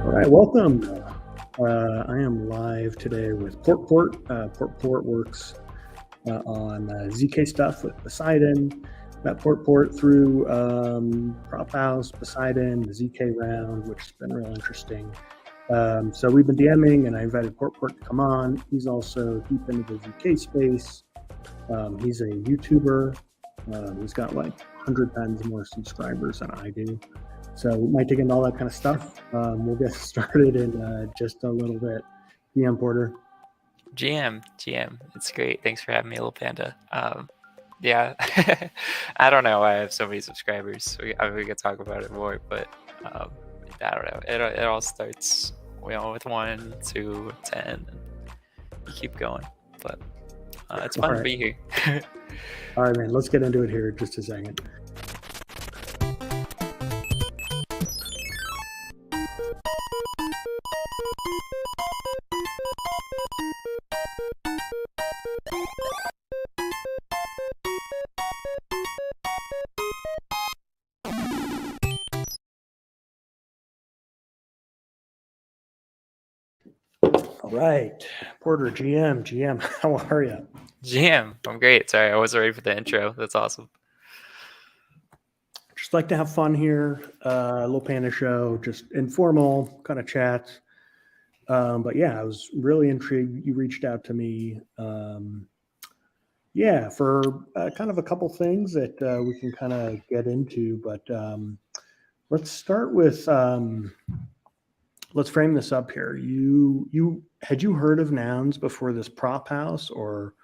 All right, welcome. I am live today with Portport. Portport works on ZK stuff with Poseidon. Met Portport through Prop House, Poseidon, the ZK round, which has been real interesting. So we've been DMing, and I invited Portport to come on. He's also deep into the ZK space. He's a YouTuber. He's got like 100 times more subscribers than I do. So we might dig into all that kind of stuff. We'll get started in just a little bit. DM Porter. GM, it's great. Thanks for having me, Little Panda. Yeah, I don't know why I have so many subscribers. We could talk about it more, but I don't know. It all starts, with 1, 2, 10, and you keep going. But it's fun to be here. All right, man. Let's get into it here in just a second. All right, Porter, GM, how are you? GM, I'm great. Sorry, I wasn't ready for the intro. That's awesome. Just like to have fun here. Little Panda show, just informal kind of chat. But yeah, I was really intrigued. You reached out to me. For kind of a couple things that we can kind of get into. But let's start with. Let's frame this up here. Had you heard of Nouns before this Prop House, or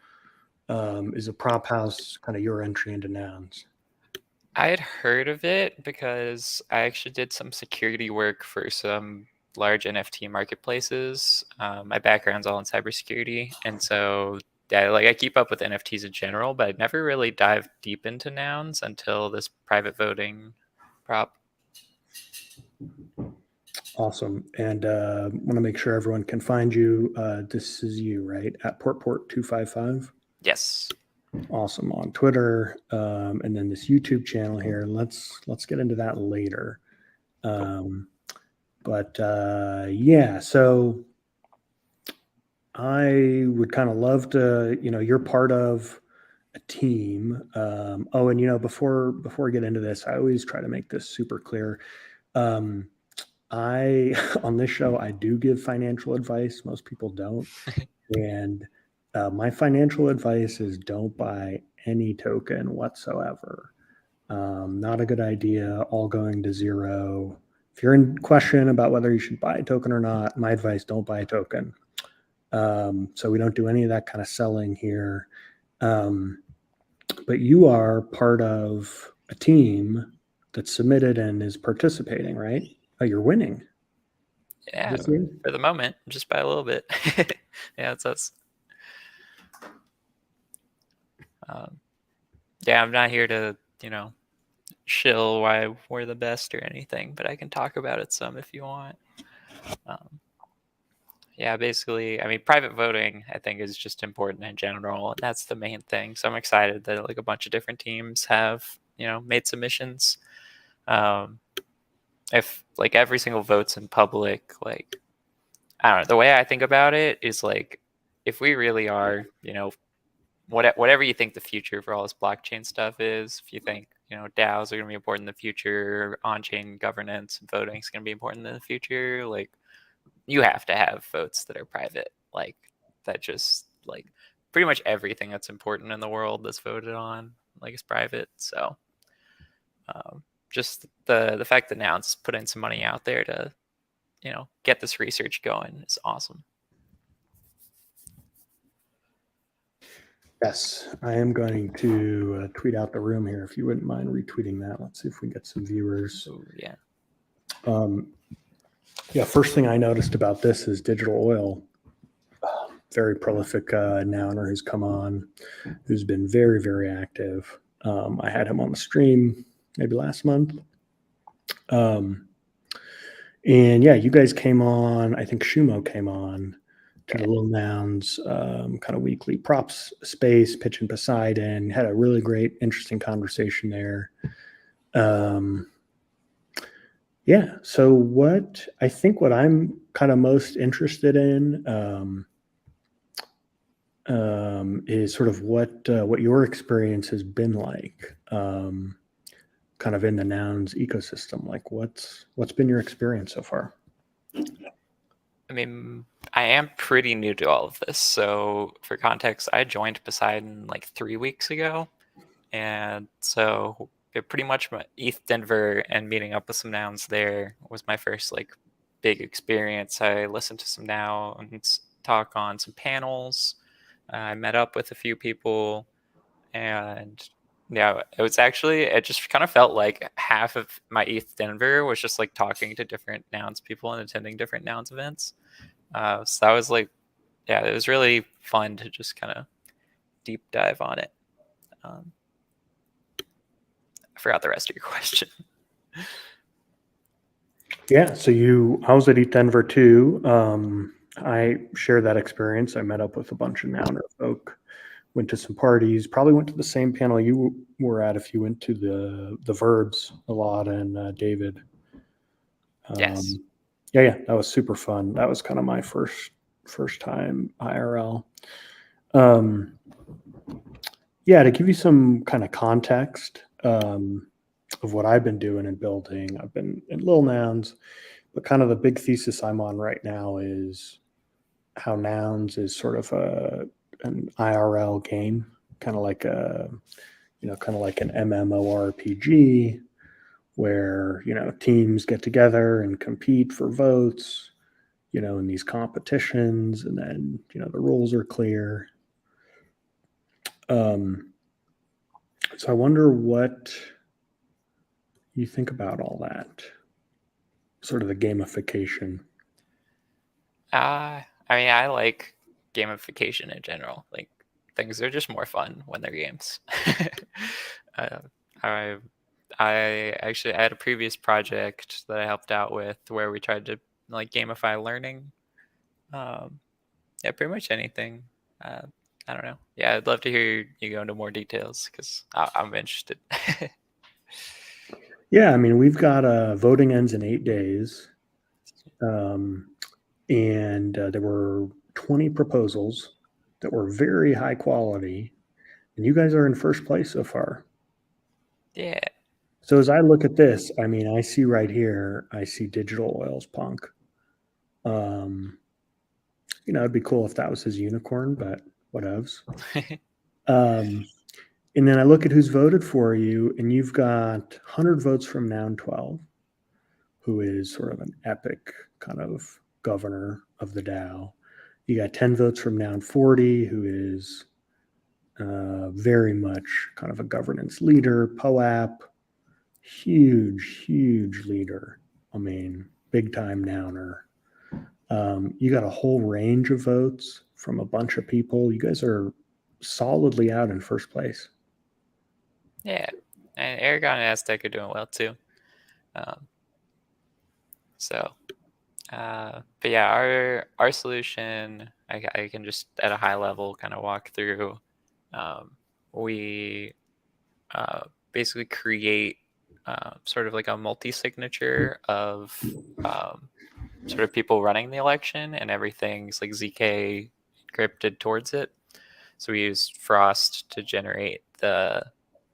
is a Prop House kind of your entry into Nouns? I had heard of it because I actually did some security work for some large NFT marketplaces. My background's all in cybersecurity, and so I keep up with NFTs in general, but I never really dived deep into Nouns until this private voting prop. Awesome. And want to make sure everyone can find you. This is you, right? At Portport255? Yes. Awesome. On Twitter, and then this YouTube channel here. Let's get into that later. So I would kind of love to, you're part of a team. And before I get into this, I always try to make this super clear. On this show, I do give financial advice. Most people don't. And my financial advice is don't buy any token whatsoever. Not a good idea, all going to zero. If you're in question about whether you should buy a token or not, my advice, don't buy a token. So we don't do any of that kind of selling here. But you are part of a team that's submitted and is participating, right? Oh, you're winning. Yeah, for the moment, just by a little bit. Yeah, it's us. I'm not here to, shill why we're the best or anything, but I can talk about it some if you want. Basically, private voting, I think, is just important in general, and that's the main thing. So I'm excited that a bunch of different teams have, made submissions. If every single vote's in public, I don't know, the way I think about it is if we really are, whatever you think the future for all this blockchain stuff is, if you think, DAOs are going to be important in the future, on-chain governance and voting is going to be important in the future, you have to have votes that are private, that just pretty much everything that's important in the world that's voted on is private. So just the fact that now it's putting some money out there to get this research going is awesome. Yes, I am going to tweet out the room here. If you wouldn't mind retweeting that, let's see if we get some viewers. First thing I noticed about this is Digital Oil. Very prolific Nouner who's come on, who's been very, very active. I had him on the stream maybe last month. You guys came on. I think Shumo came on to the Little Nouns kind of weekly props space, pitching Poseidon. Had a really great, interesting conversation there. Yeah. So what I'm kind of most interested in is sort of what your experience has been like, kind of in the Nouns ecosystem. Like, what's been your experience so far? I mean, I am pretty new to all of this. So, for context, I joined Poseidon like 3 weeks ago. And so, pretty much my ETH Denver and meeting up with some nouns there was my first like big experience. I listened to some nouns talk on some panels. I met up with a few people, and yeah, it just kind of felt like half of my ETH Denver was just like talking to different nouns people and attending different nouns events. So that was like, yeah, it was really fun to just kind of deep dive on it. Um, I forgot the rest of your question. Yeah. So I was at ETH Denver too. I shared that experience. I met up with a bunch of Nouner folk, went to some parties, probably went to the same panel you were at if you went to the Verbs a lot, and David. Yes. Yeah, that was super fun. That was kind of my first time IRL. Um, yeah, to give you some kind of context of what I've been doing and building, I've been in Lil Nouns, but kind of the big thesis I'm on right now is how Nouns is sort of an IRL game, kind of like kind of like an MMORPG where teams get together and compete for votes, in these competitions, and then the rules are clear. Um, so I wonder what you think about all that, sort of the gamification. I mean, I like gamification in general. Like things are just more fun when they're games. uh, I I had a previous project that I helped out with where we tried to like gamify learning. Um, yeah, pretty much anything. Uh, I don't know. Yeah, I'd love to hear you go into more details because I'm interested. Yeah, I mean, we've got voting ends in 8 days, um, and there were 20 proposals that were very high quality, and you guys are in first place so far. Yeah. So as I look at this, I mean, I see right here, I see Digital Oils Punk. It'd be cool if that was his unicorn, but whatevs. Um, and then I look at who's voted for you, and you've got 100 votes from Noun 12, who is sort of an epic kind of governor of the DAO. You got 10 votes from Noun 40, who is very much kind of a governance leader. POAP, huge leader. I mean, big time Nouner. You got a whole range of votes from a bunch of people. You guys are solidly out in first place. Yeah, and Aragon and Aztec are doing well too. Um, so, but yeah, our solution, I can just at a high level kind of walk through. We basically create sort of like a multi-signature of sort of people running the election, and everything's like ZK encrypted towards it. So we use Frost to generate the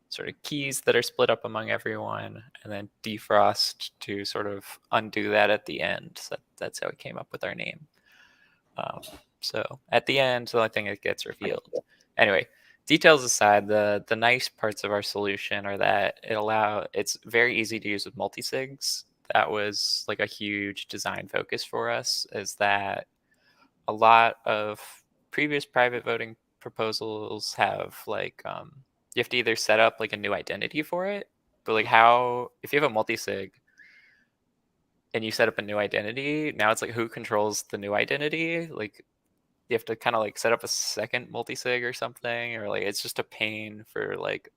sort of keys that are split up among everyone, and then defrost to sort of undo that at the end. So that's how we came up with our name. So at the end, the only thing that gets revealed. Anyway, details aside, the nice parts of our solution are that it's very easy to use with multisigs. That was like a huge design focus for us, is that a lot of previous private voting proposals have like you have to either set up like a new identity for it, but like how if you have a multi-sig and you set up a new identity, now it's like who controls the new identity? Like you have to kind of like set up a second multi-sig or something, or like it's just a pain for like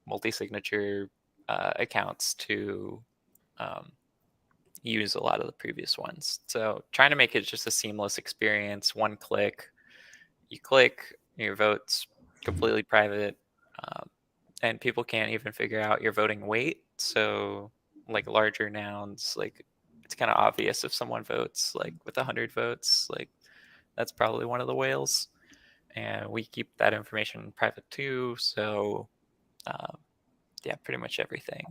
multi-signature accounts to um, use a lot of the previous ones. So trying to make it just a seamless experience, one click, you click, your vote's completely private, and people can't even figure out your voting weight. So like larger nouns, like it's kind of obvious if someone votes like with 100 votes, like that's probably one of the whales, and we keep that information private too. So yeah, pretty much everything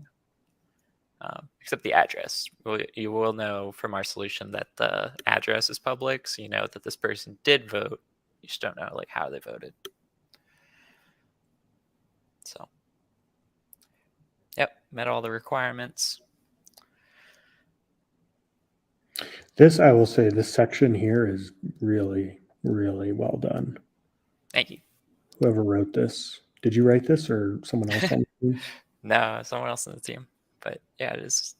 except the address. You will know from our solution that the address is public, so you know that this person did vote. You just don't know like how they voted. So yep, met all the requirements. This, I will say, this section here is really, really well done. Thank you. Whoever wrote this, did you write this or someone else on the team? No, someone else in the team. But yeah, it's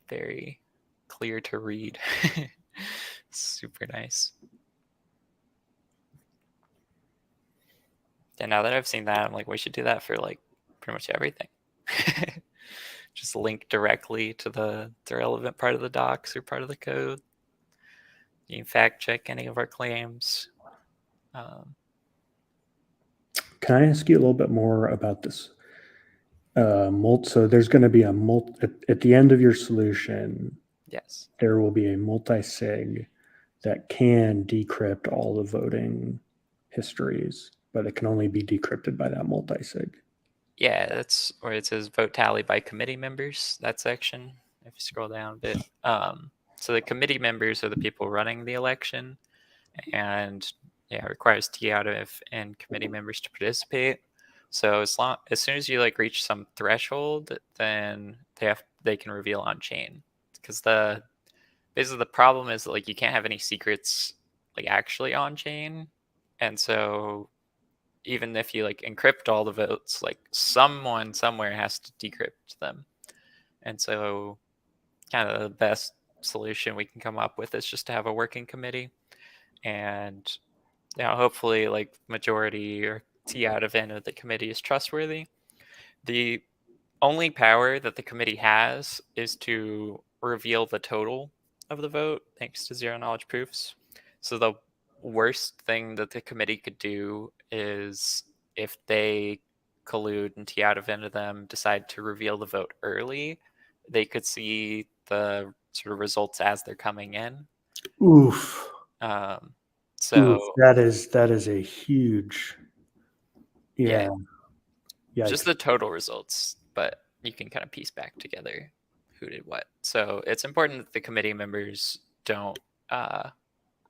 very clear to read. Super nice. And now that I've seen that, I'm like, we should do that for like pretty much everything. Just link directly to the relevant part of the docs or part of the code. You can fact check any of our claims. Can I ask you a little bit more about this? So there's going to be a at the end of your solution. Yes. There will be a multi-sig that can decrypt all the voting histories, but it can only be decrypted by that multi-sig. Yeah, that's where it says vote tally by committee members, that section. If you scroll down a bit. So the committee members are the people running the election, and yeah, it requires T out of and committee members to participate. So as soon as you like reach some threshold, then they can reveal on chain. Because basically the problem is that, like, you can't have any secrets like actually on chain, and so even if you like encrypt all the votes, like someone somewhere has to decrypt them. And so kind of the best solution we can come up with is just to have a working committee, and hopefully like majority or T out of N of the committee is trustworthy. The only power that the committee has is to reveal the total of the vote thanks to zero knowledge proofs. So the worst thing that the committee could do is if they collude and T out of N of them decide to reveal the vote early, they could see the sort of results as they're coming in. Oof. So Oof, that is a huge, yeah. Just the total results, but you can kind of piece back together who did what. So it's important that the committee members don't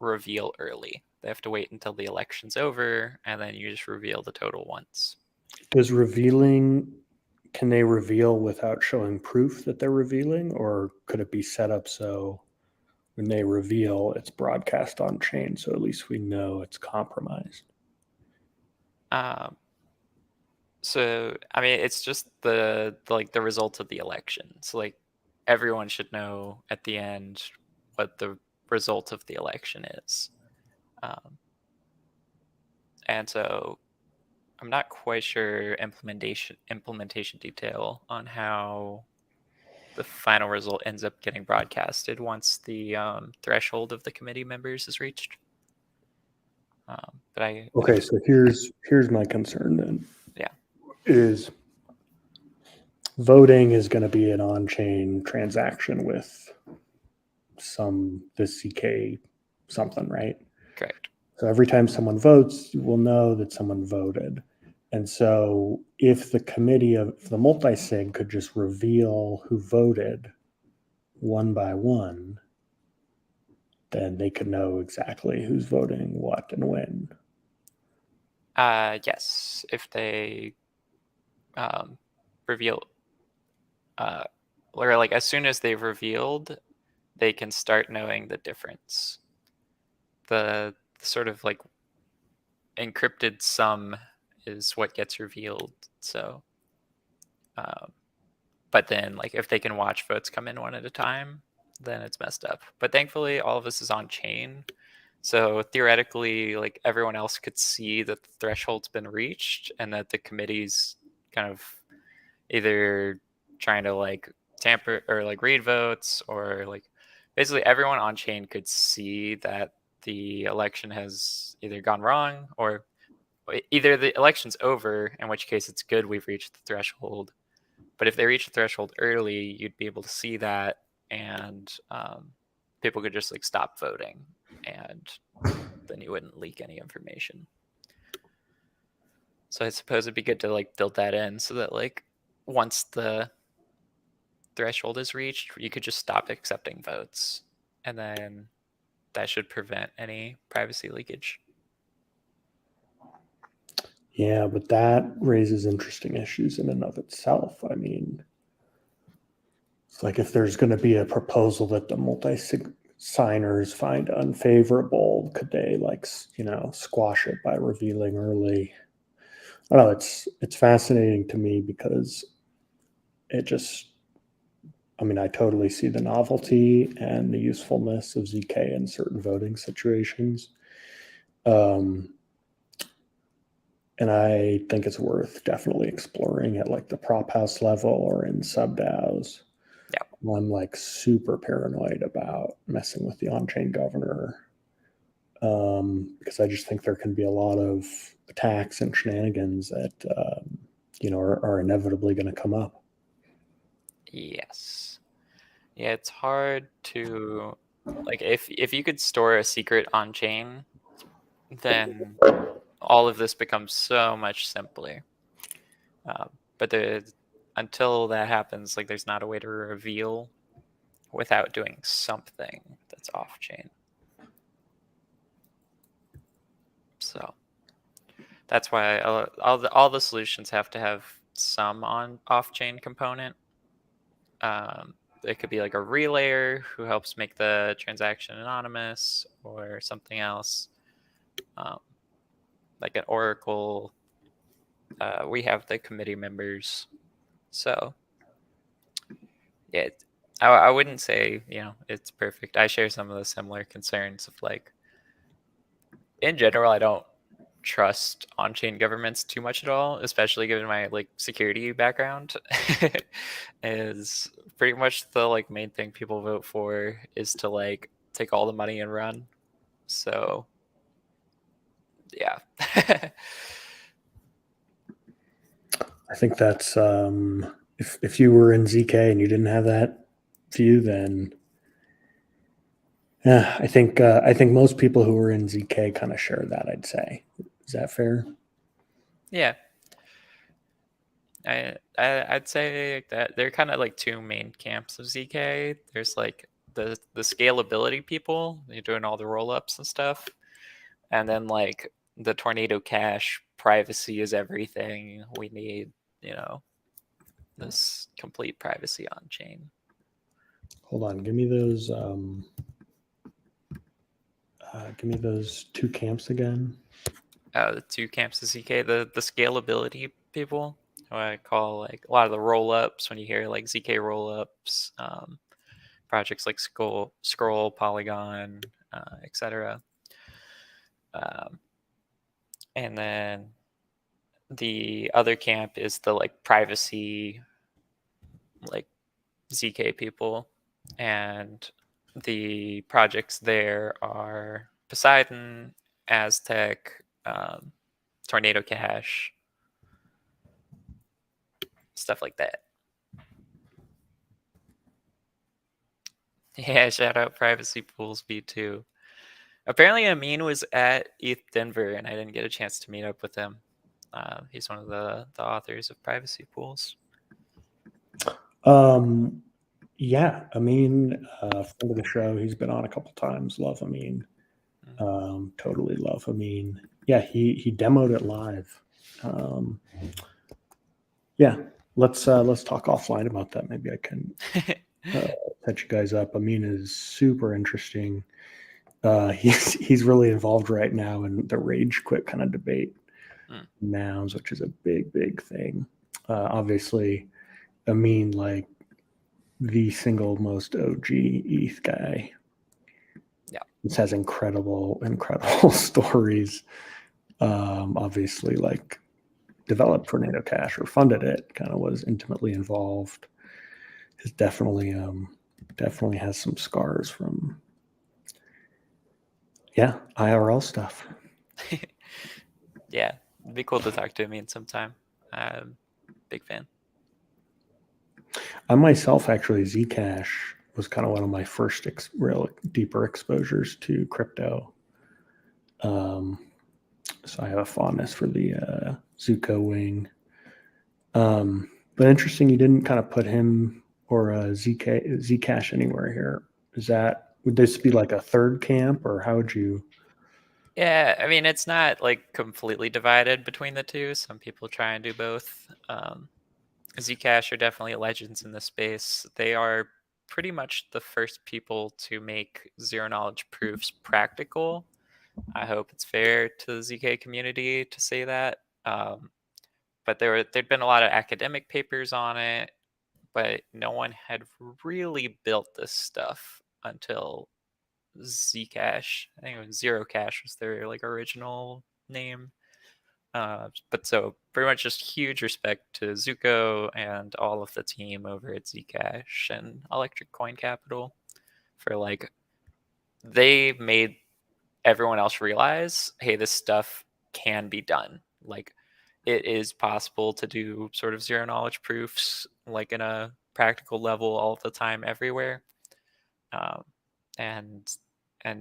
reveal early. They have to wait until the election's over, and then you just reveal the total once. Can they reveal without showing proof that they're revealing, or could it be set up so when they reveal, it's broadcast on chain, so at least we know it's compromised? So I mean, it's just the result of the election. So like everyone should know at the end what the result of the election is. And so I'm not quite sure implementation detail on how the final result ends up getting broadcasted once the threshold of the committee members is reached. Okay, so here's my concern then. Yeah. Is voting is going to be an on-chain transaction with this CK something, right? Correct. So every time someone votes, we'll know that someone voted. And so if the multi-sig could just reveal who voted one by one, then they could know exactly who's voting what and when. Yes, if they reveal, or like as soon as they've revealed, they can start knowing the difference. The sort of like encrypted sum is what gets revealed. So, but then like if they can watch votes come in one at a time, then it's messed up. But thankfully, all of this is on chain. So theoretically, like everyone else could see that the threshold's been reached and that the committee's kind of either trying to like tamper or like read votes, or like basically everyone on chain could see that the election has either gone wrong, or either the election's over, in which case it's good we've reached the threshold, But if they reach the threshold early, you'd be able to see that, and people could just like stop voting, and then you wouldn't leak any information. So I suppose it'd be good to like build that in so that like once the threshold is reached, you could just stop accepting votes, and then that should prevent any privacy leakage. Yeah, but that raises interesting issues in and of itself. I mean, it's like if there's going to be a proposal that the multi-signers find unfavorable, could they like, squash it by revealing early? I don't know. It's fascinating to me because it just, I mean, I totally see the novelty and the usefulness of ZK in certain voting situations. And I think it's worth definitely exploring at like the prop house level or in sub DAOs. Yeah. I'm like super paranoid about messing with the on-chain governor because I just think there can be a lot of attacks and shenanigans that are inevitably going to come up. Yes. Yeah, it's hard to like if you could store a secret on chain, then all of this becomes so much simpler. But until that happens, like there's not a way to reveal without doing something that's off chain. So that's why all the solutions have to have some off chain component. It could be like a relayer who helps make the transaction anonymous or something else, like an oracle. We have the committee members, so yeah, I wouldn't say it's perfect. I share some of the similar concerns of like, in general, I don't trust on-chain governments too much at all, especially given my like security background. Is pretty much the like main thing people vote for is to like take all the money and run. So yeah. I think that's if you were in ZK and you didn't have that view, then yeah, I think most people who are in ZK kind of share that. I'd say, is that fair? Yeah. I'd say that there are kind of like two main camps of ZK. There's like the scalability people, you're doing all the roll-ups and stuff, and then like the Tornado Cash, privacy is everything. We need this complete privacy on chain. Hold on, give me those two camps again. The two camps of ZK, the scalability people, who I call like a lot of the roll-ups. When you hear like ZK roll-ups, projects like Scroll, Polygon, etc. And then the other camp is the like privacy, like ZK people, and the projects there are Poseidon, Aztec, Tornado Cash, stuff like that. Yeah, shout out Privacy Pools V2. Apparently Amin was at ETH Denver and I didn't get a chance to meet up with him. He's one of the authors of Privacy Pools. Yeah, Amin, friend of the show. He's been on a couple times. Love Amin. Totally love Amin. Yeah, he demoed it live. Yeah, let's talk offline about that. Maybe I can catch you guys up. Amin is super interesting. He's really involved right now in the rage quit kind of debate nouns, which is a big thing. Obviously, Amin, like the single most OG ETH guy. Yeah, this has incredible stories. Obviously, like developed Tornado Cash or funded it, kind of was intimately involved. Has definitely has some scars from IRL stuff. Yeah, it'd be cool to talk to Amin sometime. Big fan. I myself, actually, Zcash was kind of one of my first real deeper exposures to crypto. So I have a fondness for the Zuko wing. But interesting, you didn't kind of put him or Zcash anywhere here. Would this be like a third camp, or how would you? Yeah, I mean, it's not like completely divided between the two. Some people try and do both. Zcash are definitely legends in this space. They are pretty much the first people to make zero knowledge proofs practical. I hope it's fair to the ZK community to say that. But there'd been a lot of academic papers on it, but no one had really built this stuff until Zcash. I think it was Zero Cash was their like original name. But so pretty much just huge respect to Zuko and all of the team over at Zcash and Electric Coin Capital for like they made everyone else realize, hey, this stuff can be done. Like it is possible to do sort of zero knowledge proofs like in a practical level all the time everywhere. And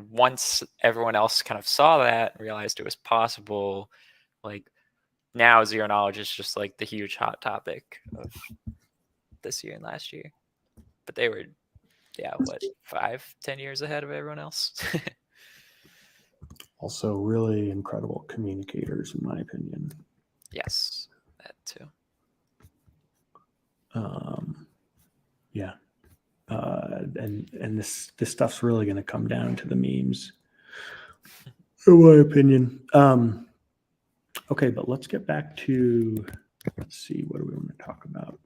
once everyone else kind of saw that and realized it was possible, like now zero knowledge is just like the huge hot topic of this year and last year. But they were, yeah, what, 5-10 years ahead of everyone else. Also, really incredible communicators, in my opinion. Yes, that too. Yeah. And this stuff's really going to come down to the memes, in my opinion. Okay, but let's get back to, let's see, what do we want to talk about?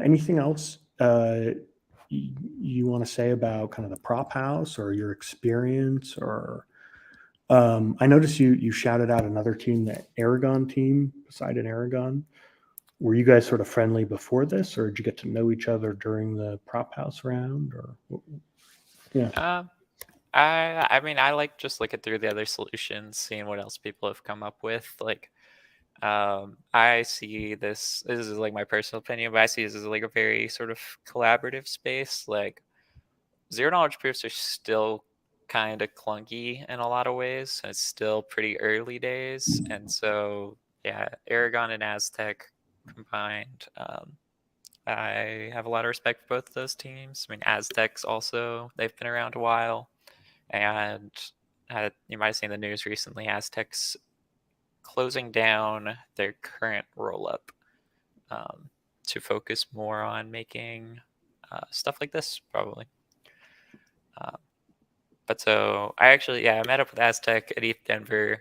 Anything else you want to say about kind of the prop house or your experience? Or I noticed you shouted out another team, the Aragon team, Poseidon Aragon. Were you guys sort of friendly before this, or did you get to know each other during the prop house round? Or yeah, I mean, I like just looking through the other solutions, seeing what else people have come up with. Like, I see this is like my personal opinion, but I see this as like a very sort of collaborative space. Like, zero knowledge proofs are still kind of clunky in a lot of ways. It's still pretty early days, and so yeah, Aragon and Aztec combined. I have a lot of respect for both of those teams. I mean, Aztecs also, they've been around a while, and you might have seen the news recently. Aztecs closing down their current roll-up to focus more on making stuff like this, probably. But so I actually, I met up with Aztec at ETH Denver,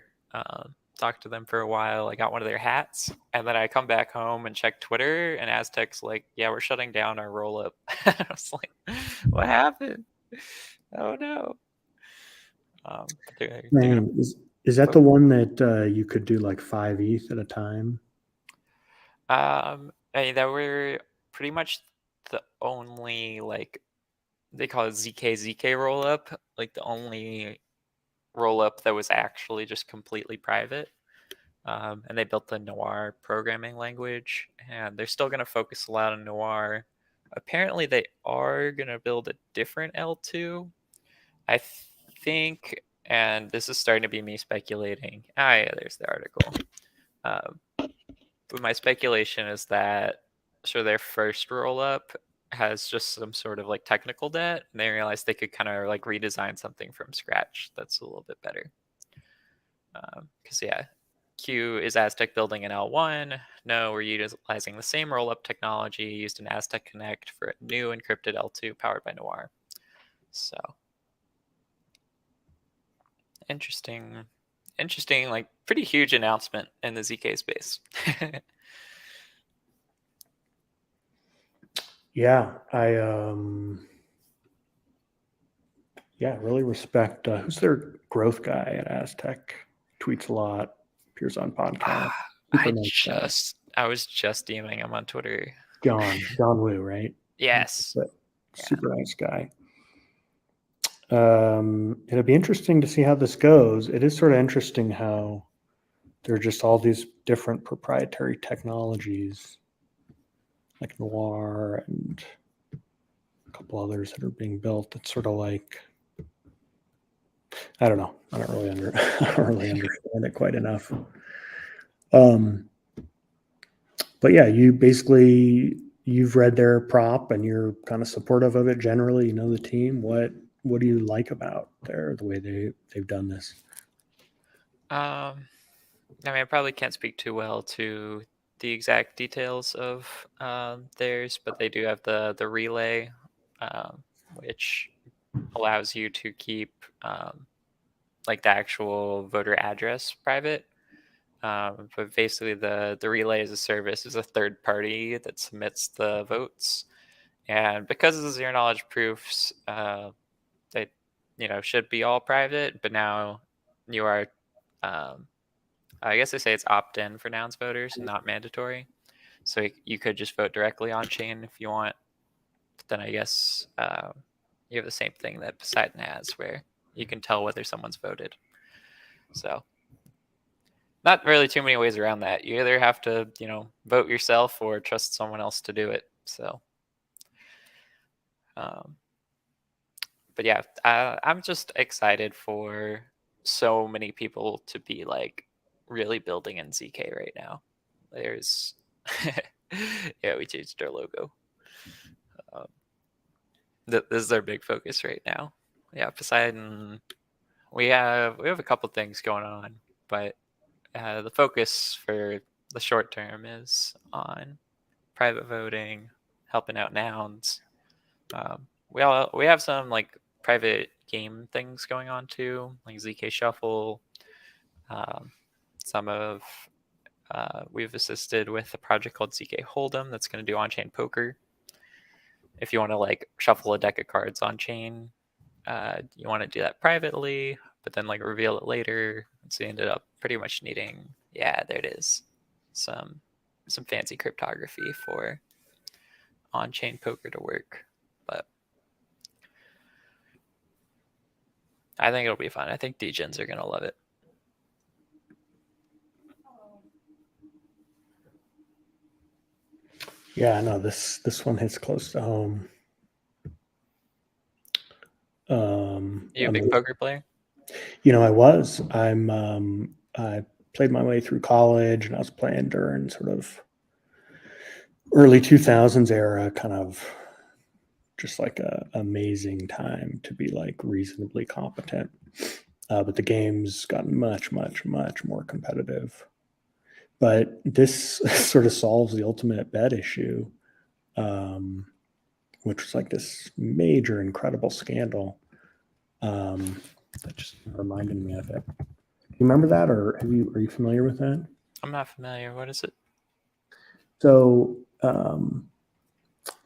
talked to them for a while. I got one of their hats, and then I come back home and check Twitter, and Aztec's like, yeah, we're shutting down our roll-up. I was like, what happened? Oh no. man, is that the one that you could do like 5 ETH at a time? I mean, that were pretty much the only, like, they call it ZK roll up, like the only roll up that was actually just completely private. And they built the Noir programming language, and they're still going to focus a lot on Noir. Apparently, they are going to build a different L2. I think, and this is starting to be me speculating. Yeah, there's the article. But my speculation is that so their first roll up has just some sort of like technical debt, and they realized they could kind of like redesign something from scratch that's a little bit better. Because yeah, Q is Aztec building an L1. No, we're utilizing the same roll-up technology used in Aztec Connect for a new encrypted L2 powered by Noir. So interesting, like pretty huge announcement in the ZK space. Yeah, I really respect who's their growth guy at Aztec. Tweets a lot, appears on podcasts. I was just DMing him on Twitter. John Woo, right? Yes. Super nice guy. It'll be interesting to see how this goes. It is sort of interesting how there are just all these different proprietary technologies like Noir and a couple others that are being built. It's sort of like, I don't know. I don't really understand it quite enough. But yeah, you've read their prop and you're kind of supportive of it generally. You know the team. What do you like about the way they've done this? I mean, I probably can't speak too well to the exact details of theirs, but they do have the relay, which allows you to keep like the actual voter address private. But basically, the relay as a service is a third party that submits the votes, and because of the zero knowledge proofs, they should be all private. But now you are, um, I guess they say it's opt-in for nouns voters and not mandatory. So you could just vote directly on chain if you want. But then I guess you have the same thing that Poseidon has, where you can tell whether someone's voted. So not really too many ways around that. You either have to, vote yourself or trust someone else to do it. So, but yeah, I'm just excited for so many people to be like really building in ZK right now. There's, yeah, we changed our logo. This is our big focus right now. Yeah, Poseidon. We have a couple things going on, but the focus for the short term is on private voting, helping out nouns. We have some like private game things going on too, like ZK Shuffle. Some of we've assisted with a project called ZK Hold'em that's going to do on-chain poker. If you want to like shuffle a deck of cards on chain, you want to do that privately, but then like reveal it later. So you ended up pretty much needing, yeah, there it is, some fancy cryptography for on-chain poker to work. But I think it'll be fun. I think degens are gonna love it. Yeah, no, this one hits close to home. You a big poker player? I was. I played my way through college, and I was playing during sort of early 2000s era, kind of just like a amazing time to be like reasonably competent. But the game's gotten much, much, much more competitive. But this sort of solves the ultimate bet issue, which was like this major, incredible scandal. That just reminded me of it. You remember that, or are you familiar with that? I'm not familiar. What is it? So let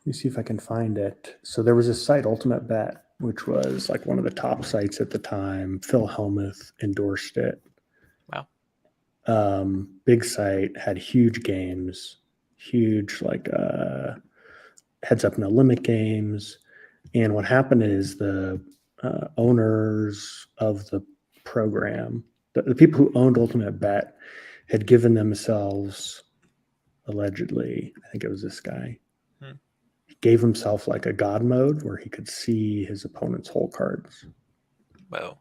me see if I can find it. So there was a site, Ultimate Bet, which was like one of the top sites at the time. Phil Hellmuth endorsed it. Wow. Big site, had huge games, huge like heads up no limit games. And what happened is the owners of the program, the people who owned Ultimate Bet, had given themselves, allegedly, I think it was this guy, he gave himself like a god mode where he could see his opponent's hole cards. Whoa.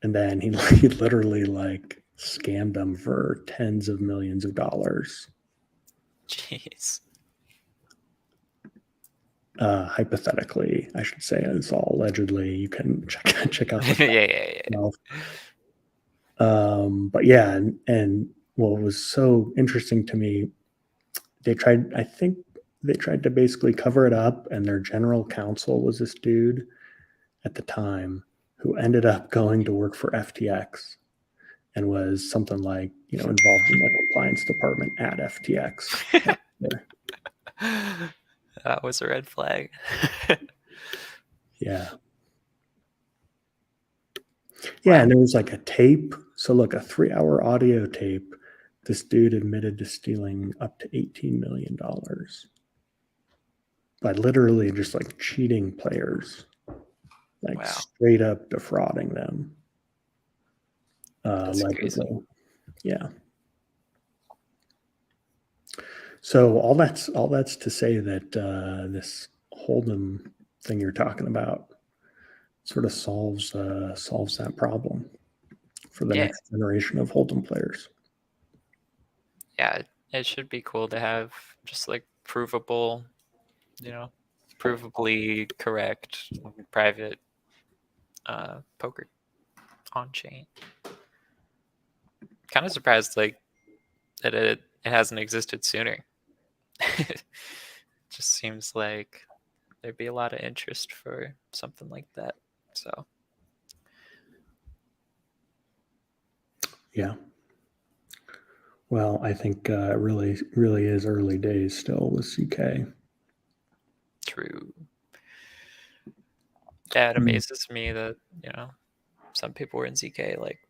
And then he literally like scammed them for tens of millions of dollars. Jeez. Hypothetically, I should say, it's all allegedly. You can check out the yeah. But yeah, and what was so interesting to me, I think they tried to basically cover it up, and their general counsel was this dude at the time who ended up going to work for FTX and was something like, involved in the compliance department at FTX. That was a red flag. Yeah. Yeah, and there was like a tape. So look, a 3-hour audio tape. This dude admitted to stealing up to $18 million by literally just like cheating players, like wow. straight up defrauding them. That's crazy. Yeah. So all that's to say that this Hold'em thing you're talking about sort of solves that problem for the Yeah, next generation of Hold'em players. yeah, it should be cool to have just like provable, you know, provably correct private poker on chain. Kind of surprised like that it hasn't existed sooner. Just seems like there'd be a lot of interest for something like that. So Yeah. Well, I think it really is early days still with CK. true. Yeah, it Mm. amazes me that, some people were in ZK like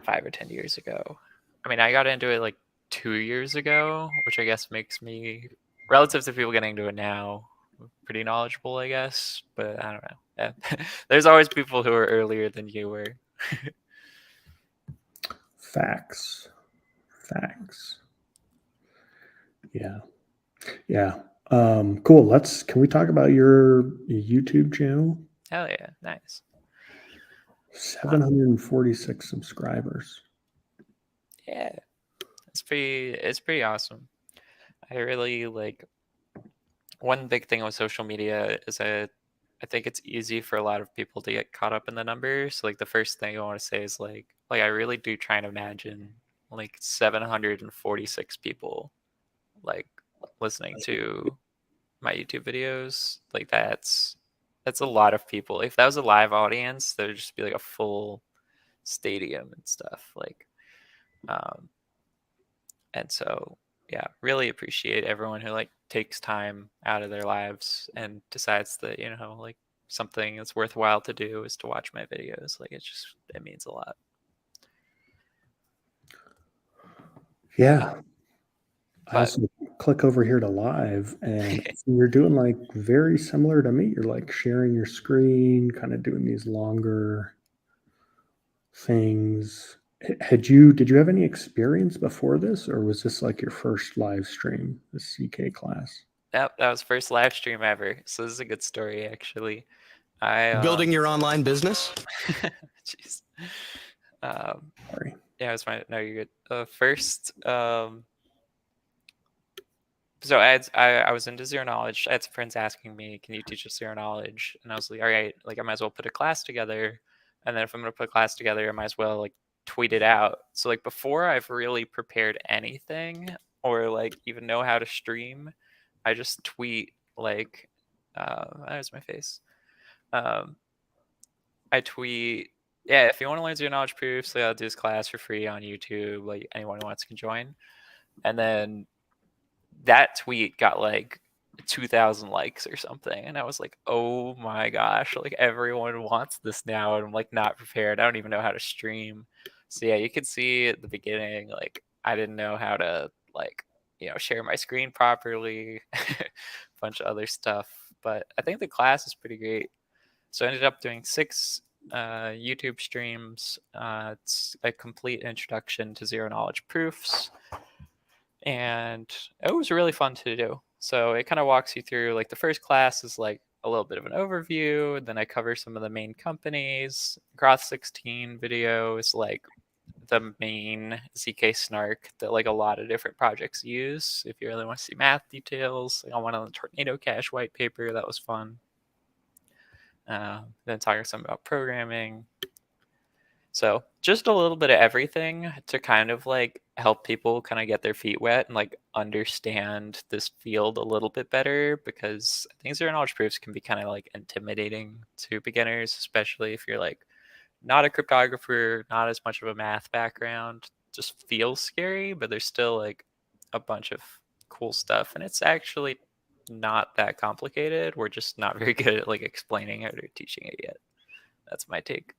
5 or 10 years ago. I mean, I got into it like 2 years ago, which I guess makes me, relative to people getting into it now, pretty knowledgeable, I guess. But I don't know. Yeah. There's always people who are earlier than you were. Facts. Yeah. Yeah. Cool. Can we talk about your YouTube channel? Hell yeah, nice. 746 subscribers. Yeah, it's pretty awesome. I really like, one big thing with social media is that I think it's easy for a lot of people to get caught up in the numbers. Like the first thing I want to say is like I really do try and imagine like 746 people like listening to my YouTube videos. Like that's a lot of people. If that was a live audience, there'd just be like a full stadium and stuff. Like um and so yeah, really appreciate everyone who like takes time out of their lives and decides that, like something that's worthwhile to do is to watch my videos. Like it means a lot. Yeah. I But also click over here to live, and you're doing like very similar to me. You're like sharing your screen, kind of doing these longer things. Did you have any experience before this, or was this like your first live stream, the CK class? that was first live stream ever. So this is a good story actually. I Building your online business? jeez. Um Sorry. yeah, I was fine. No, you're good. First so I was into zero knowledge. I had some friends asking me, "Can you teach us zero knowledge?" And I was like, "All right, like I might as well put a class together. And then if I'm gonna put a class together, I might as well like tweet it out." So like before I've really prepared anything or like even know how to stream, I just tweet like, there's my face. Um, I tweet, yeah, if you want to learn zero knowledge proofs, like, I'll do this class for free on YouTube. Like anyone who wants can join. And then that tweet got like 2,000 likes or something, and I was like, oh my gosh, like everyone wants this now, and I'm like not prepared. I don't even know how to stream. So yeah, you could see at the beginning like I didn't know how to like share my screen properly, a bunch of other stuff. But I think the class is pretty great. So I ended up doing 6 YouTube streams. It's a complete introduction to zero knowledge proofs, and it was really fun to do. So it kind of walks you through, like the first class is like a little bit of an overview, then I cover some of the main companies. Groth 16 video is like the main ZK snark that like a lot of different projects use if you really want to see math details. Like I went on the Tornado Cash white paper, that was fun. Then talking some about programming. So just a little bit of everything to kind of like help people kind of get their feet wet and like understand this field a little bit better, because I think zero knowledge proofs can be kind of like intimidating to beginners, especially if you're like not a cryptographer, not as much of a math background. Just feels scary, but there's still like a bunch of cool stuff, and it's actually not that complicated. We're just not very good at like explaining it or teaching it yet. That's my take.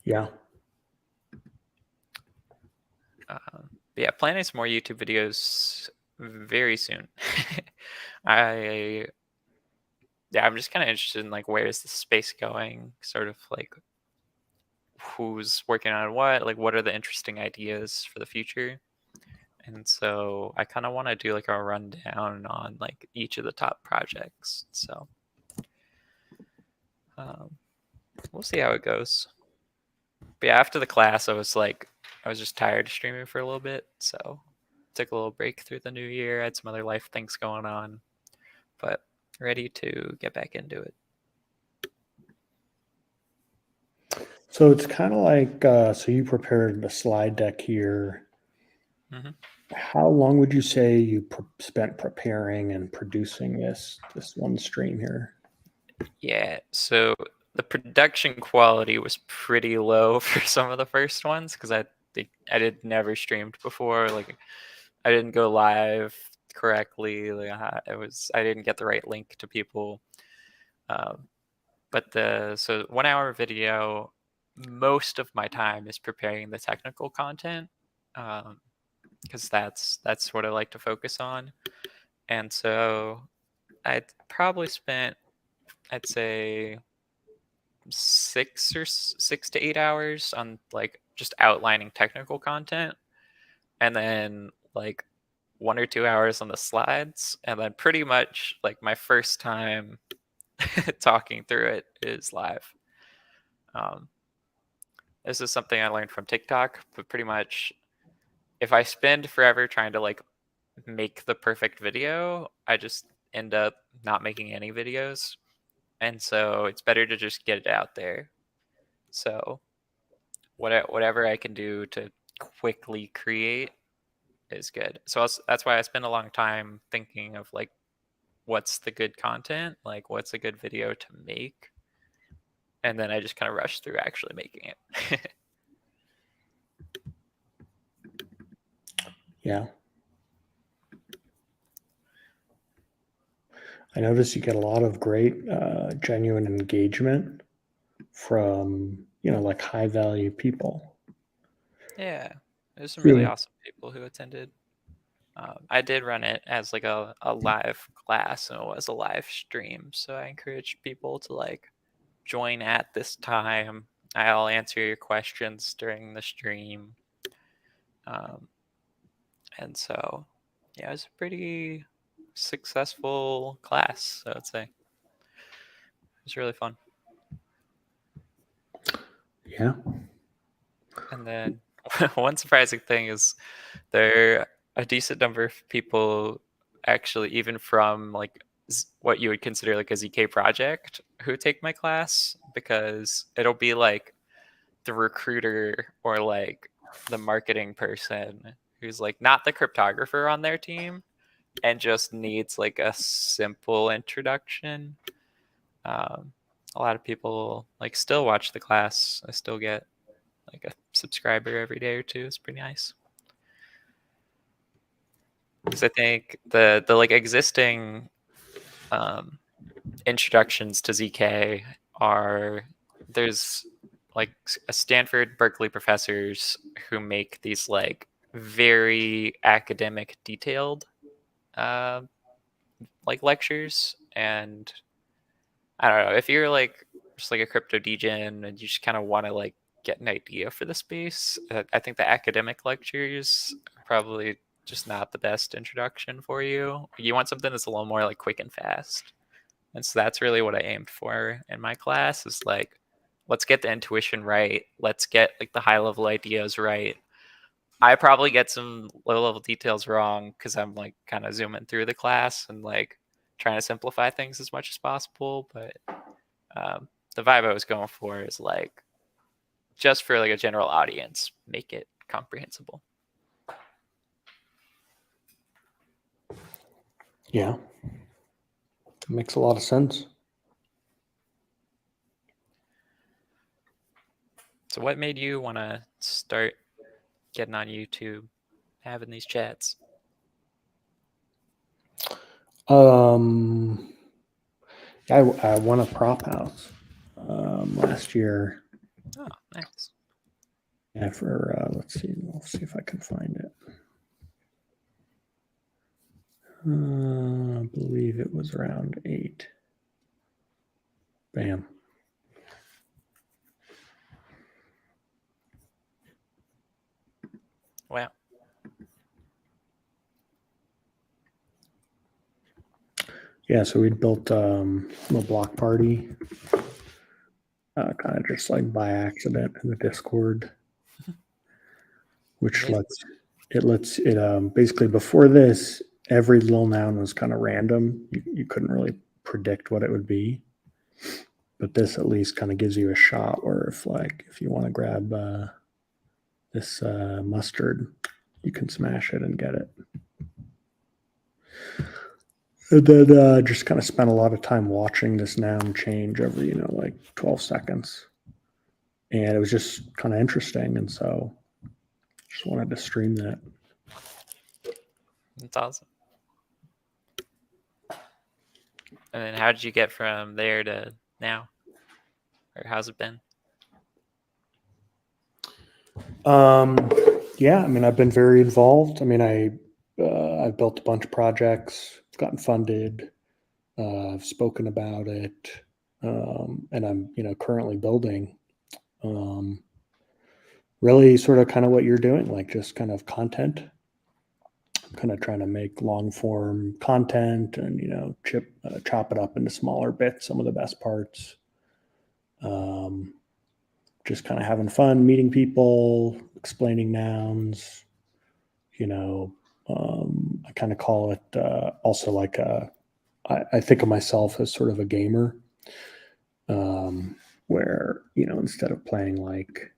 Yeah. But yeah, planning some more YouTube videos very soon. I yeah, I'm just kind of interested in like where is the space going, sort of like who's working on what, like what are the interesting ideas for the future. and so I kind of want to do like a rundown on like each of the top projects. So we'll see how it goes. But yeah, after the class, I was just tired of streaming for a little bit, so took a little break through the new year. I had some other life things going on, but ready to get back into it. So it's kind of like, so you prepared the slide deck here. Mm-hmm. How long would you say you spent preparing and producing this one stream here? Yeah, so the production quality was pretty low for some of the first ones because I did never streamed before. Like I didn't go live correctly. Like I didn't get the right link to people. But so 1 hour video, most of my time is preparing the technical content because that's what I like to focus on. And so I probably spent, I'd say 6 to 8 hours on like just outlining technical content, and then like 1 or 2 hours on the slides, and then pretty much like my first time talking through it is live. This is something I learned from TikTok, but pretty much if I spend forever trying to like make the perfect video, I just end up not making any videos. And so it's better to just get it out there. So whatever I can do to quickly create is good. So that's why I spend a long time thinking of like what's the good content, like what's a good video to make, and then I just kind of rush through actually making it. Yeah. I noticed you get a lot of great, genuine engagement from, like high value people. Yeah, there's some really Yeah. awesome people who attended. I did run it as like a live class, and it was a live stream, so I encourage people to like join at this time. I'll answer your questions during the stream. And so, yeah, it was a pretty successful class, I would say. It was really fun. Yeah. And then one surprising thing is there are a decent number of people actually, even from like what you would consider like a ZK project, who take my class, because it'll be like the recruiter or like the marketing person who's like not the cryptographer on their team and just needs like a simple introduction. A lot of people like still watch the class. I still get like a subscriber every day or two. It's pretty nice. Because I think the like existing introductions to ZK are, there's like a Stanford Berkeley professors who make these like very academic detailed like lectures, and I don't know if you're like just like a crypto degen and you just kind of want to like get an idea for the space. I think the academic lectures are probably just not the best introduction for you. You want something that's a little more like quick and fast. And so that's really what I aimed for in my class is like, let's get the intuition right. Let's get like the high level ideas right. I probably get some low level details wrong because I'm like kind of zooming through the class and like trying to simplify things as much as possible. But the vibe I was going for is like just for like a general audience, make it comprehensible. Yeah. That makes a lot of sense. So what made you want to start getting on YouTube, having these chats? I won a prop house last year. Oh, nice. Yeah, for let's see if I can find it. I believe it was around 8. Bam. Wow. Yeah, so we built a block party, kind of just like by accident in the Discord, which Amazing. lets it basically before this, every little noun was kind of random. You couldn't really predict what it would be, but this at least kind of gives you a shot where if you want to grab this mustard, you can smash it and get it. And then just kind of spent a lot of time watching this noun change every, like 12 seconds. And it was just kind of interesting. And so just wanted to stream that. That's awesome. And then how did you get from there to now? Or how's it been? Yeah, I mean, I've been very involved. I mean, I've built a bunch of projects, gotten funded, I've spoken about it, and I'm currently building. Really, sort of, kind of what you're doing, like just kind of content. I'm kind of trying to make long form content, and chop it up into smaller bits. Some of the best parts. Just kind of having fun, meeting people, explaining nouns. I kind of call it also like I think of myself as sort of a gamer, where instead of playing like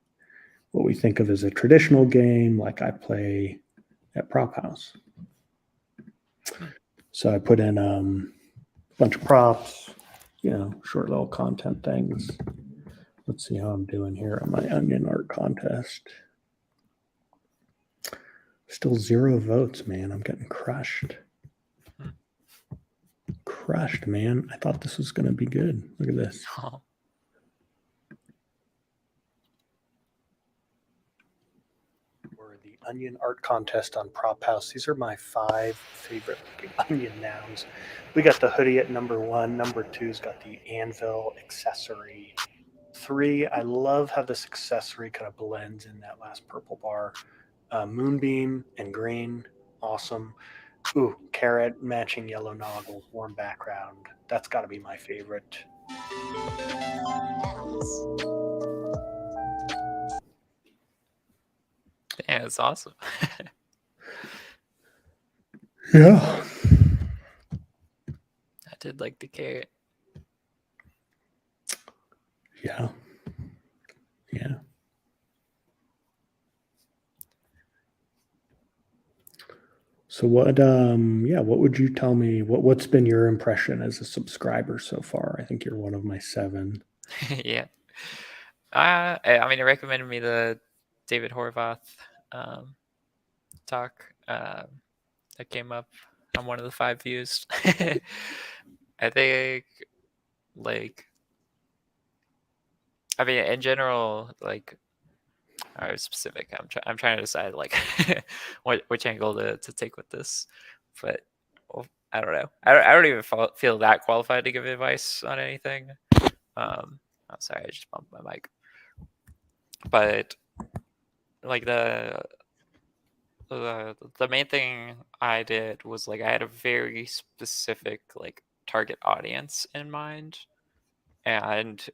what we think of as a traditional game, like I play at Prop House. So I put in a bunch of props, short little content things. Let's see how I'm doing here on my onion art contest. Still 0 votes, man. I'm getting crushed. Crushed, man. I thought this was going to be good. Look at this. Oh. Or the onion art contest on Prop House. These are my 5 favorite onion nouns. We got the hoodie at number 1. Number 2's got the anvil accessory. 3, I love how this accessory kind of blends in that last purple bar. Moonbeam and green, awesome. Ooh, carrot matching yellow noggle, warm background. That's got to be my favorite. Yeah, it's awesome. Yeah. I did like the carrot. Yeah. Yeah. So what would you tell me, what's been your impression as a subscriber so far? I think you're one of my 7. Yeah. I mean, it recommended me the David Horvath talk that came up. I'm one of the 5 views. I think, I mean, in general, or specific. I'm trying to decide which angle to take with this, but I don't know. I don't even feel that qualified to give advice on anything. Oh, sorry, I just bumped my mic. But the main thing I did was I had a very specific target audience in mind, and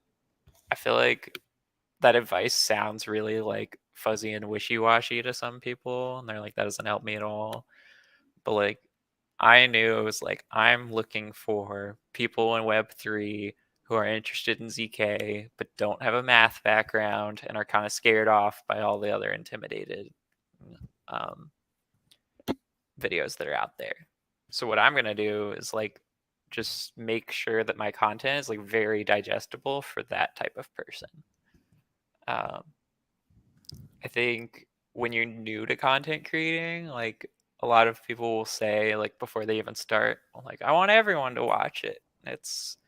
I feel like that advice sounds really fuzzy and wishy-washy to some people, and they're like, that doesn't help me at all. But I knew it was I'm looking for people in Web3 who are interested in ZK but don't have a math background and are kind of scared off by all the other intimidated videos that are out there. So what I'm gonna do is just make sure that my content is very digestible for that type of person. I think when you're new to content creating, a lot of people will say before they even start, I want everyone to watch it. It's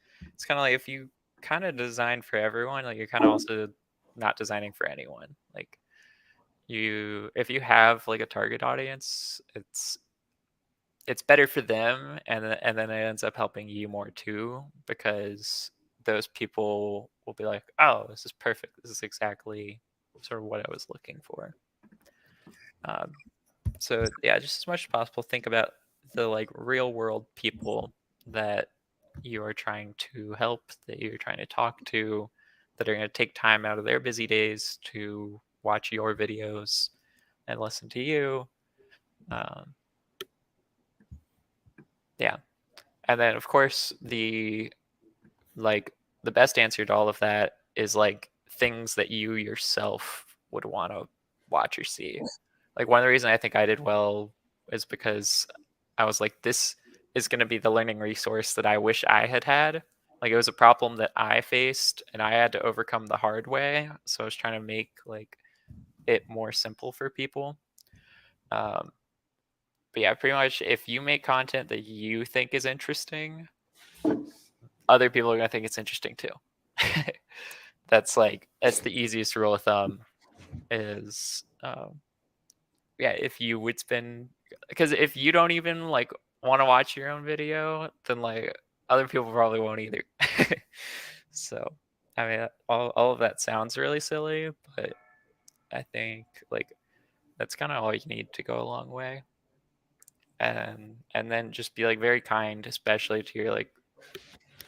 kind of if you kind of design for everyone, you're kind of also not designing for anyone. If you have a target audience, it's better for them, and then it ends up helping you more too, because those people will be like, oh, this is perfect. This is exactly sort of what I was looking for. So yeah, just as much as possible, think about the real world people that you are trying to help, that you're trying to talk to, that are going to take time out of their busy days to watch your videos and listen to you. Yeah. And then of course the best answer to all of that is like things that you yourself would want to watch or see. Like one of the reasons I think I did well is because I was like, this is going to be the learning resource that I wish I had had. Like it was a problem that I faced and I had to overcome the hard way. So I was trying to make like it more simple for people. But yeah, pretty much if you make content that you think is interesting, other people are going to think it's interesting too. That's the easiest rule of thumb is, yeah, if you would spend, because if you don't even like want to watch your own video, then like other people probably won't either. So, I mean, all of that sounds really silly, but I think like that's kind of all you need to go a long way. And then just be like very kind, especially to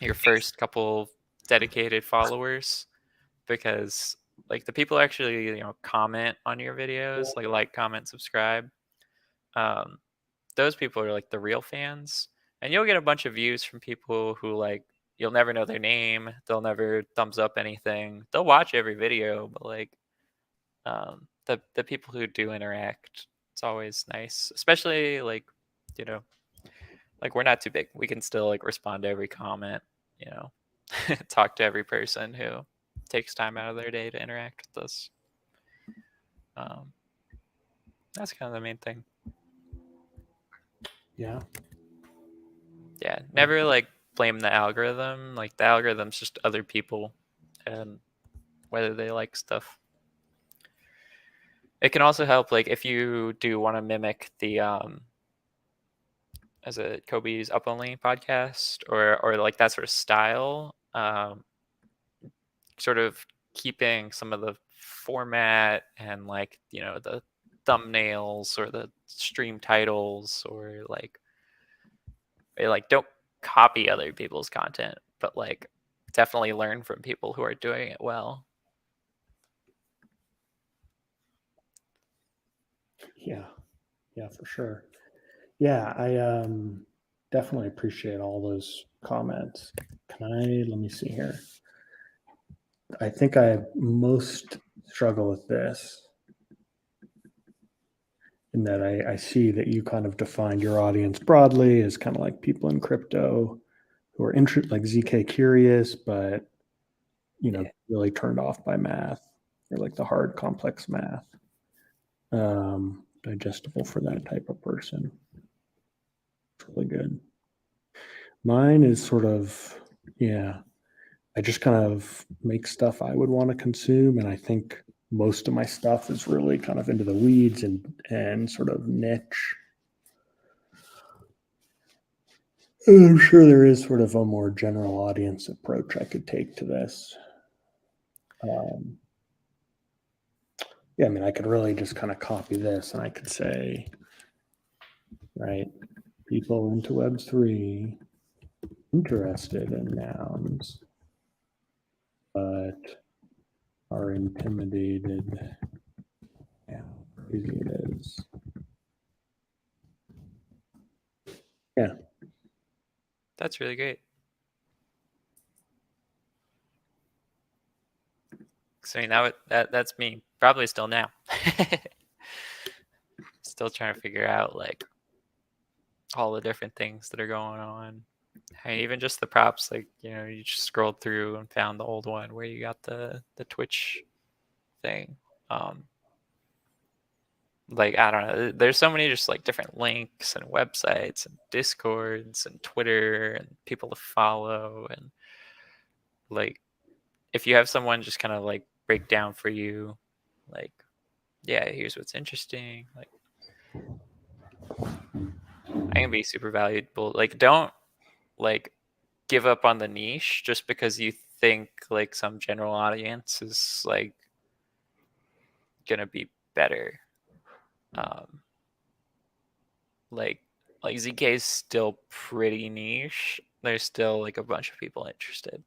your first couple dedicated followers, because like the people actually comment on your videos, like comment, subscribe. Those people are like the real fans, and you'll get a bunch of views from people who like you'll never know their name, they'll never thumbs up anything, they'll watch every video, but like the people who do interact, it's always nice, especially like you know like we're not too big, we can still like respond to every comment, talk to every person who takes time out of their day to interact with us. That's kind of the main thing. Yeah. Never like blame the algorithm. Like the algorithm's just other people and whether they like stuff. It can also help like if you do want to mimic the as a Kobe's Up Only podcast or like that sort of style, sort of keeping some of the format and like the thumbnails or the stream titles or like don't copy other people's content, but like definitely learn from people who are doing it well. Yeah, for sure. Yeah, I definitely appreciate all those comments. Let me see here. I think I most struggle with this in that I see that you kind of defined your audience broadly as kind of like people in crypto who are like ZK curious, but really turned off by math or like the hard complex math. Digestible for that type of person. It's really good. Mine is sort of, I just kind of make stuff I would want to consume. And I think most of my stuff is really kind of into the weeds and sort of niche. And I'm sure there is sort of a more general audience approach I could take to this. I mean, I could really just kind of copy this and I could say, right, people into Web3 interested in nouns, but are intimidated. Yeah, easy it is. Yeah. That's really great. So now that's me, probably still now. Still trying to figure out like all the different things that are going on. And even just the props, like you just scrolled through and found the old one where you got the Twitch thing. Like I don't know, there's so many just like different links and websites and Discords and Twitter and people to follow, and like if you have someone just kind of like break down for you, like here's what's interesting, like I can be super valuable. Like don't like give up on the niche just because you think like some general audience is like gonna be better. Like like ZK is still pretty niche. There's still like a bunch of people interested.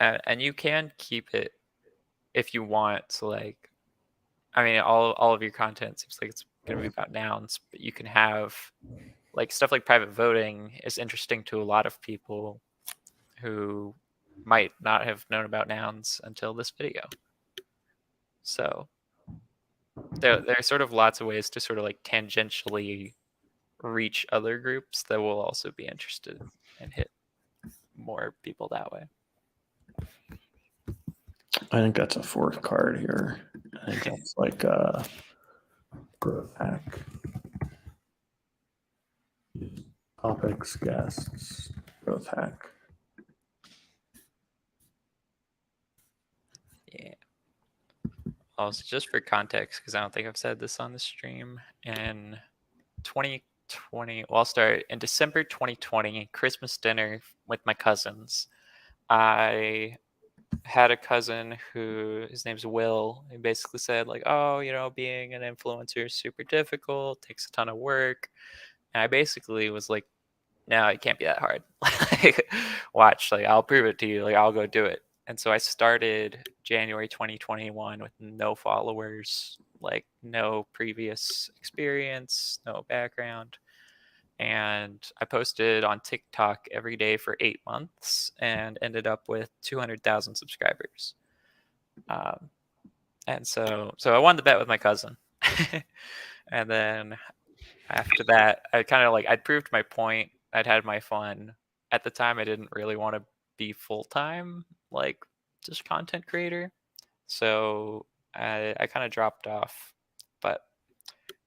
And you can keep it if you want to, like, I mean, all of your content seems like it's going to be about nouns, but you can have like stuff like private voting is interesting to a lot of people who might not have known about nouns until this video. So there are sort of lots of ways to sort of like tangentially reach other groups that will also be interested and hit more people that way. I think that's a fourth card here. I think that's like growth hack. Topics, guests, growth hack. Yeah. Also, just for context, because I don't think I've said this on the stream, in 2020, well, I'll start in December 2020, Christmas dinner with my cousins. I had a cousin who, his name's Will, he basically said like, oh, you know, being an influencer is super difficult, takes a ton of work. And I basically was like, no, it can't be that hard. Like, watch, like, I'll prove it to you. Like, I'll go do it. And so I started January 2021 with no followers, like no previous experience, no background. And I posted on TikTok every day for 8 months and ended up with 200,000 subscribers. And so I won the bet with my cousin. And then after that, I kind of like, I'd proved my point. I'd had my fun. At the time, I didn't really want to be full-time, like just content creator. So I kind of dropped off, but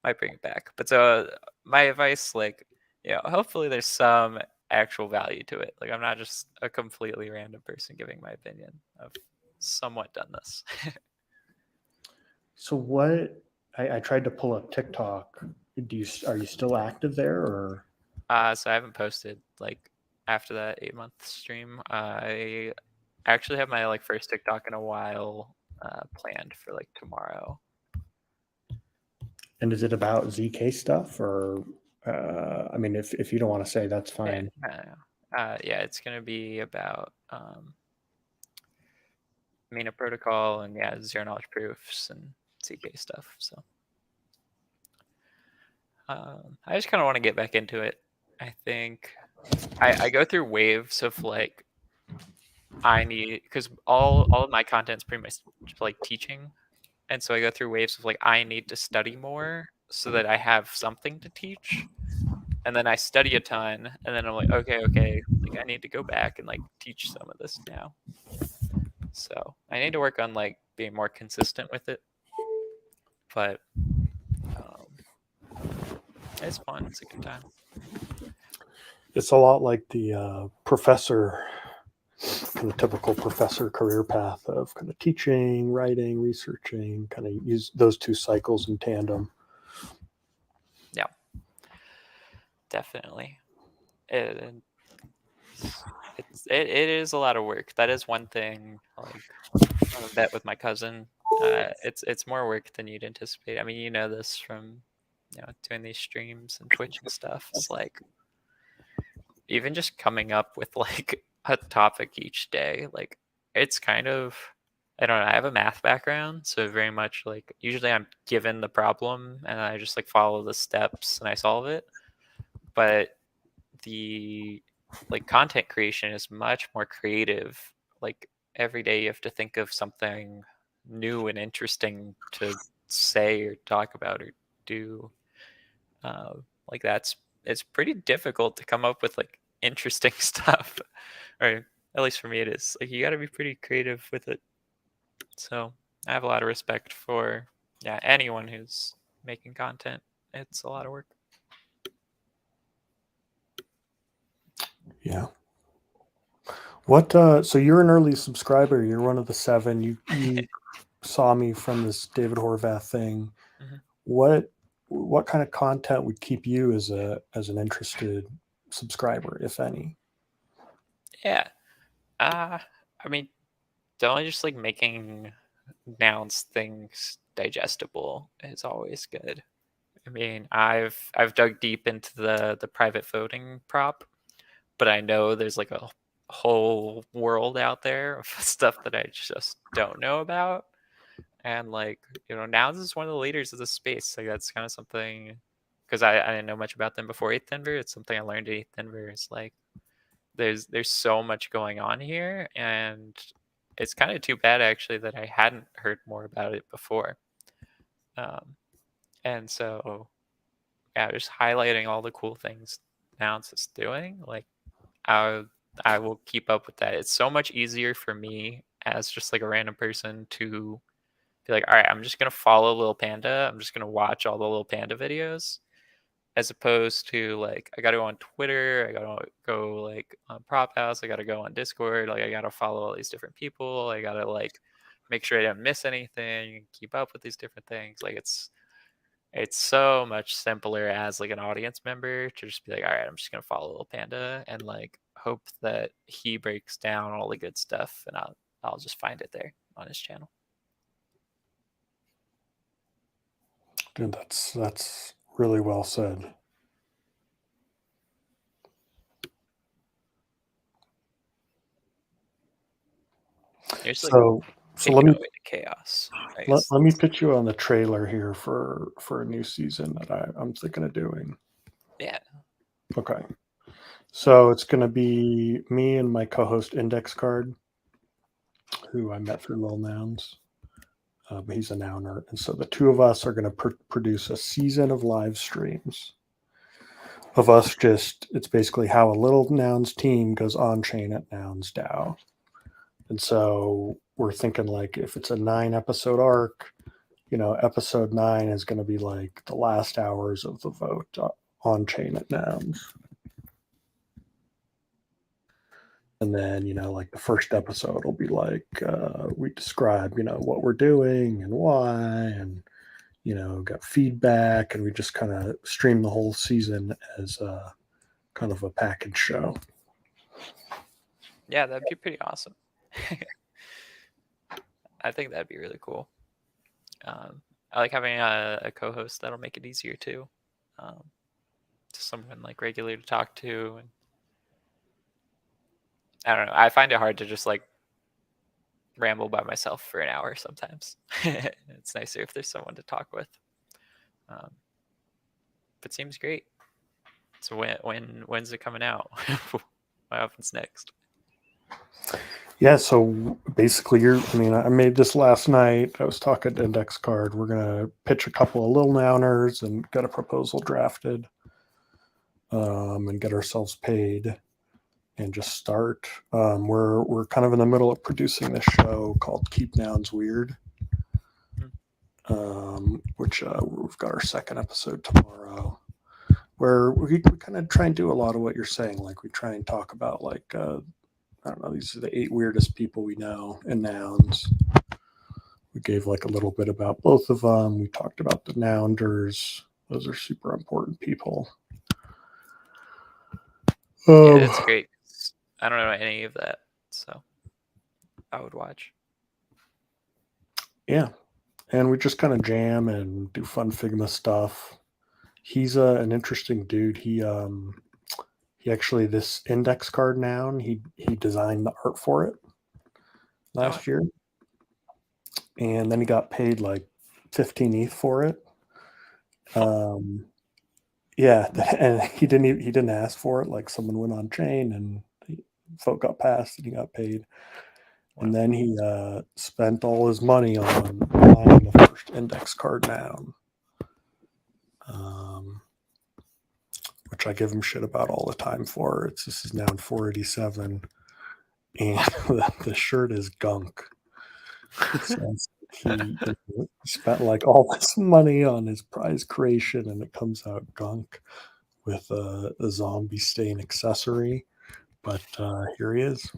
might bring it back. But so my advice, like, you know, hopefully there's some actual value to it. Like, I'm not just a completely random person giving my opinion. I've somewhat done this. So what? I tried to pull up TikTok. Are you still active there, or? So I haven't posted like after that 8-month stream. I actually have my like first TikTok in a while planned for like tomorrow. And is it about ZK stuff, or? I mean, if you don't want to say, that's fine. Yeah, it's gonna be about Mina protocol and yeah, zero knowledge proofs and ZK stuff. So I just kind of want to get back into it. I think I go through waves of like, I need, because all of my content's pretty much like teaching, and so I go through waves of like, I need to study more so that I have something to teach, and then I study a ton, and then I'm like, okay, like I need to go back and like teach some of this now. So I need to work on like being more consistent with it, but it's fun. It's a good time. It's a lot like the professor, kind of typical professor career path of kind of teaching, writing, researching, kind of use those two cycles in tandem. Yeah, definitely. It is a lot of work. That is one thing. Like, on a bet with my cousin, it's more work than you'd anticipate. I mean, you know this from, you know, doing these streams and Twitch and stuff. It's like even just coming up with like a topic each day, like it's kind of, I don't know, I have a math background, so very much like usually I'm given the problem and I just like follow the steps and I solve it. But the like content creation is much more creative. Like every day you have to think of something new and interesting to say or talk about or do. Like it's pretty difficult to come up with like interesting stuff, or at least for me it is. Like you got to be pretty creative with it. So I have a lot of respect for anyone who's making content. It's a lot of work. Yeah. What? So you're an early subscriber. You're one of the 7. You saw me from this David Horvath thing. Mm-hmm. What kind of content would keep you as an interested subscriber, if any? Yeah. I mean, definitely just like making nouns things digestible is always good. I mean, I've dug deep into the private voting prop, but I know there's like a whole world out there of stuff that I just don't know about. And like, Nouns is one of the leaders of the space. Like that's kind of something, because I didn't know much about them before 8th Denver. It's something I learned at 8th Denver. It's like there's so much going on here, and it's kind of too bad actually that I hadn't heard more about it before. And so yeah, just highlighting all the cool things Nouns is doing. Like I will keep up with that. It's so much easier for me as just like a random person to be like, all right, I'm just gonna follow Lil Panda. I'm just gonna watch all the Lil Panda videos, as opposed to like I gotta go on Twitter, I gotta go like on Prop House, I gotta go on Discord, like I gotta follow all these different people, I gotta like make sure I don't miss anything, keep up with these different things. Like it's so much simpler as like an audience member to just be like, all right, I'm just gonna follow Lil Panda and like hope that he breaks down all the good stuff, and I'll just find it there on his channel. Dude, that's really well said. There's like So taking let me away the chaos. I let, guess. let me pitch you on the trailer here for a new season that I'm thinking of doing. Yeah. Okay. So it's going to be me and my co-host Index Card, who I met through Lil Nouns. But he's a nouner. And so the two of us are going to produce a season of live streams of us it's basically how a Little Nouns team goes on chain at Nouns DAO. And so we're thinking like if it's a 9-episode arc, episode 9 is going to be like the last hours of the vote on chain at Nouns. And then, like the first episode will be like, we describe, what we're doing and why, and, got feedback, and we just kind of stream the whole season as a kind of a package show. Yeah, that'd be pretty awesome. I think that'd be really cool. I like having a co-host. That'll make it easier too. Just someone like regular to talk to, and I don't know. I find it hard to just like ramble by myself for an hour sometimes. It's nicer if there's someone to talk with. But it seems great. So when's it coming out? What happens next? Yeah, so basically I made this last night. I was talking to Index Card. We're gonna pitch a couple of Lil Nouners and get a proposal drafted, and get ourselves paid and just start. We're kind of in the middle of producing this show called Keep Nouns Weird, which we've got our second episode tomorrow, where we kind of try and do a lot of what you're saying. Like we try and talk about like, I don't know, these are the 8 weirdest people we know in Nouns. We gave like a little bit about both of them. We talked about the Nounders. Those are super important people. Yeah, it's great. I don't know any of that, so I would watch. Yeah, and we just kind of jam and do fun Figma stuff. He's an interesting dude. He actually, this Index Card noun, he designed the art for it last year, and then he got paid like 15 ETH for it. Yeah, and he didn't ask for it. Like someone went on chain and vote got passed and he got paid. And then he spent all his money on buying the first Index Card noun, which I give him shit about all the time for. This is noun 487, and the shirt is gunk. So he spent like all this money on his prize creation, and it comes out gunk with a zombie stain accessory. But here he is.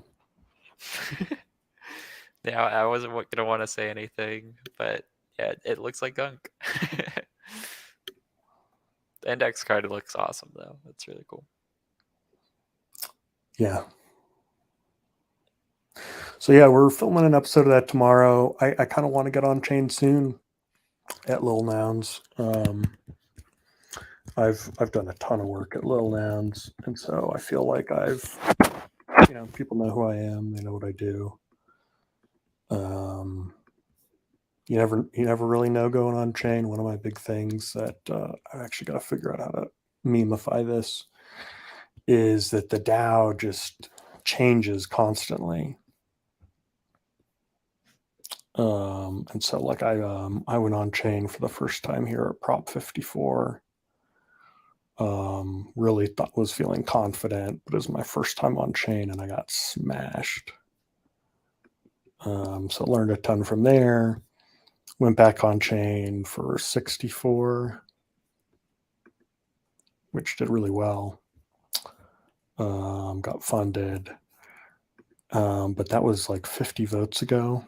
Yeah, I wasn't gonna want to say anything, but yeah, it looks like gunk. The Index Card looks awesome though. That's really cool. Yeah. So yeah, we're filming an episode of that tomorrow. I kind of want to get on chain soon at Lil Nouns. I've done a ton of work at Little Nouns, and so I feel like people know who I am, they know what I do. You never really know going on chain. One of my big things that I actually got to figure out how to memify this is that the DAO just changes constantly. And so like I went on chain for the first time here at Prop 54. Really was feeling confident, but it was my first time on chain and I got smashed. So learned a ton from there. Went back on chain for 64, which did really well. Got funded. But that was like 50 votes ago.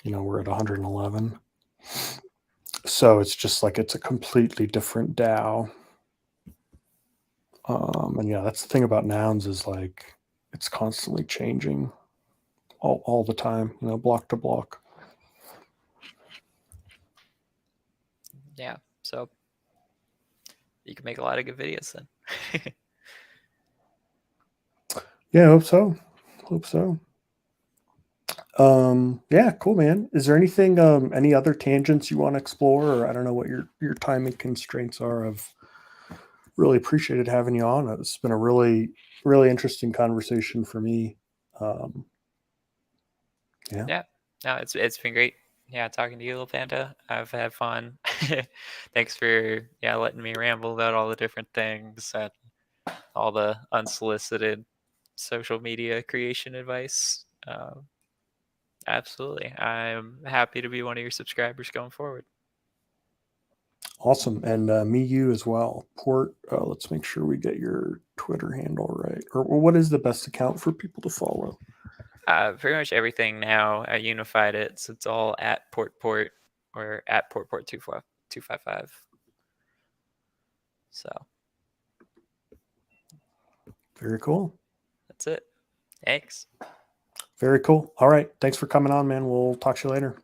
We're at 111. So it's just like it's a completely different DAO. And yeah, that's the thing about Nouns is like it's constantly changing all the time, block to block. Yeah, so you can make a lot of good videos then. Yeah, hope so. Yeah, cool, man. Is there anything, any other tangents you want to explore, or I don't know what your timing constraints are? I've really appreciated having you on. It's been a really, really interesting conversation for me. Yeah, no, it's been great. Yeah, talking to you, Little Panda. I've had fun. Thanks for letting me ramble about all the different things and all the unsolicited social media creation advice. Absolutely. I'm happy to be one of your subscribers going forward. Awesome. And me, you as well. Port, let's make sure we get your Twitter handle right. Or what is the best account for people to follow? Pretty much everything now. I unified it, so it's all at Port or at PortPort255. So very cool. That's it. Thanks. Very cool. All right. Thanks for coming on, man. We'll talk to you later.